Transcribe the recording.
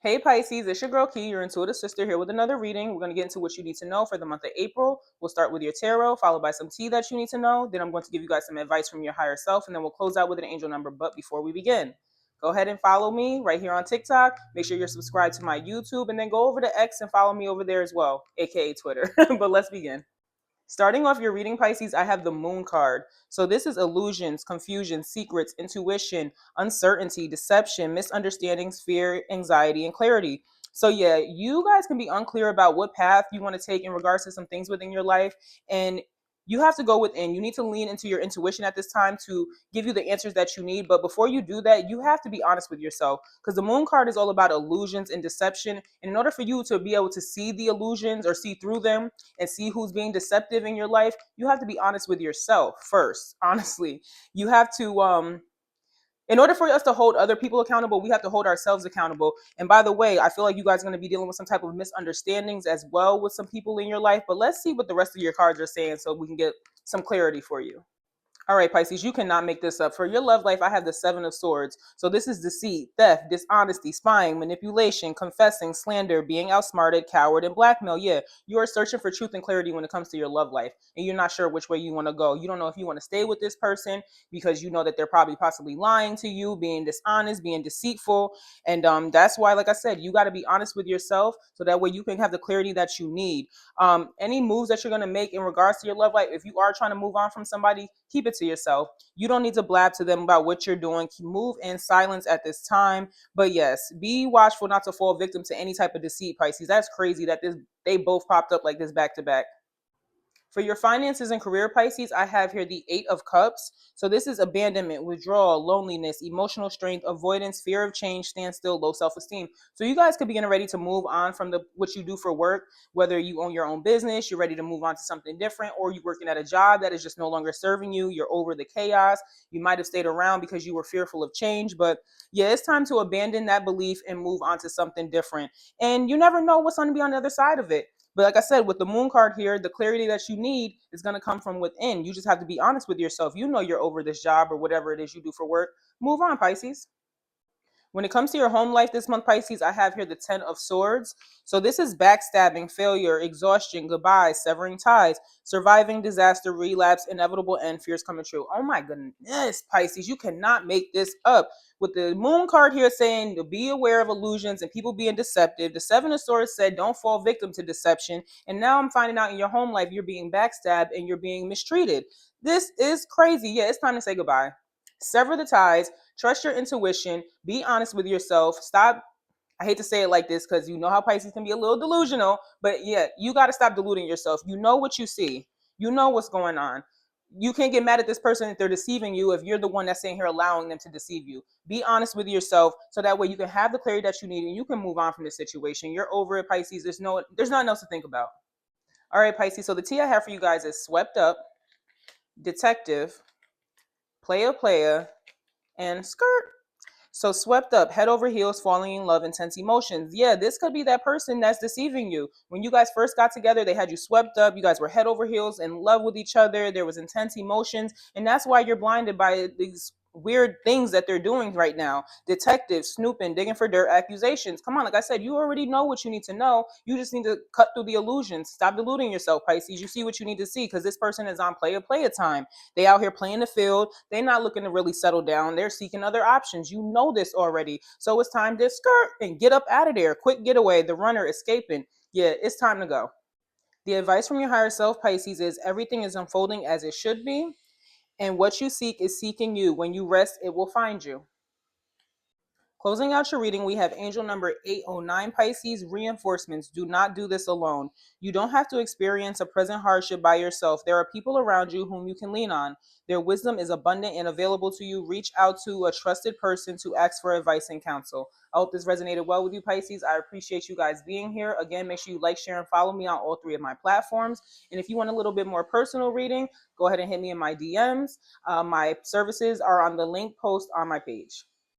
Hey Pisces, it's your girl Key, your intuitive sister here with another reading. We're going to get into what you need to know for the month of April. We'll start with your tarot, followed by some tea that you need to know. Then I'm going to give you guys some advice from your higher self, and then we'll close out with an angel number. But before we begin, go ahead and follow me right here on TikTok. Make sure you're subscribed to my YouTube, and then go over to X and follow me over there as well, aka Twitter. But let's begin. Starting off your reading, Pisces, I have the Moon card. So this is illusions, confusion, secrets, intuition, uncertainty, deception, misunderstandings, fear, anxiety, and clarity. So yeah, you guys can be unclear about what path you want to take in regards to some things within your life. And you have to go within. You need to lean into your intuition at this time to give you the answers that you need. But before you do that, you have to be honest with yourself, because the Moon card is all about illusions and deception. And in order for you to be able to see the illusions or see through them and see who's being deceptive in your life, you have to be honest with yourself first. Honestly, you have to in order for us to hold other people accountable, we have to hold ourselves accountable. And by the way, I feel like you guys are going to be dealing with some type of misunderstandings as well with some people in your life. But let's see what the rest of your cards are saying so we can get some clarity for you. All right, Pisces, you cannot make this up. For your love life, I have the Seven of Swords. So this is deceit, theft, dishonesty, spying, manipulation, confessing, slander, being outsmarted, coward, and blackmail. Yeah, you are searching for truth and clarity when it comes to your love life, and you're not sure which way you want to go. You don't know if you want to stay with this person because you know that they're probably possibly lying to you, being dishonest, being deceitful. And that's why, like I said, you got to be honest with yourself so that way you can have the clarity that you need. Any moves that you're going to make in regards to your love life, if you are trying to move on from somebody, keep it to yourself. You don't need to blab to them about what you're doing. Move in silence at this time. But yes, be watchful not to fall victim to any type of deceit, Pisces. That's crazy that they both popped up like this back to back. For your finances and career, Pisces, I have here the Eight of Cups. So this is abandonment, withdrawal, loneliness, emotional strength, avoidance, fear of change, standstill, low self-esteem. So you guys could be getting ready to move on from what you do for work, whether you own your own business, you're ready to move on to something different, or you're working at a job that is just no longer serving you. You're over the chaos. You might have stayed around because you were fearful of change. But yeah, it's time to abandon that belief and move on to something different. And you never know what's going to be on the other side of it. But like I said, with the Moon card here, the clarity that you need is going to come from within. You just have to be honest with yourself. You know you're over this job or whatever it is you do for work. Move on, Pisces. When it comes to your home life this month, Pisces, I have here the Ten of Swords. So this is backstabbing, failure, exhaustion, goodbye, severing ties, surviving disaster, relapse, inevitable end, fears coming true. Oh my goodness, Pisces, you cannot make this up. With the Moon card here saying to be aware of illusions and people being deceptive, the Seven of Swords said don't fall victim to deception. And now I'm finding out in your home life you're being backstabbed and you're being mistreated. This is crazy. Yeah, it's time to say goodbye. Sever the ties. Trust your intuition. Be honest with yourself. Stop. I hate to say it like this because you know how Pisces can be a little delusional, but yeah, you got to stop deluding yourself. You know what you see. You know what's going on. You can't get mad at this person if they're deceiving you if you're the one that's sitting here allowing them to deceive you. Be honest with yourself so that way you can have the clarity that you need and you can move on from this situation. You're over it, Pisces. There's nothing else to think about. All right, Pisces. So the tea I have for you guys is swept up, detective, playa, and skirt. So swept up, head over heels, falling in love, intense emotions. Yeah, this could be that person that's deceiving you. When you guys first got together, they had you swept up. You guys were head over heels in love with each other. There was intense emotions. And that's why you're blinded by these weird things that they're doing right now. Detectives, snooping, digging for dirt, accusations. Come on, like I said, you already know what you need to know. You just need to cut through the illusions. Stop deluding yourself, Pisces. You see what you need to see because this person is on play time. They out here playing the field. They're not looking to really settle down. They're seeking other options. You know this already. So it's time to skirt and get up out of there. Quick getaway. The runner escaping. Yeah, it's time to go. The advice from your higher self, Pisces, is everything is unfolding as it should be. And what you seek is seeking you. When you rest, it will find you. Closing out your reading, we have angel number 809, Pisces, reinforcements. Do not do this alone. You don't have to experience a present hardship by yourself. There are people around you whom you can lean on. Their wisdom is abundant and available to you. Reach out to a trusted person to ask for advice and counsel. I hope this resonated well with you, Pisces. I appreciate you guys being here. Again, make sure you like, share, and follow me on all three of my platforms. And if you want a little bit more personal reading, go ahead and hit me in my DMs. My services are on the link post on my page.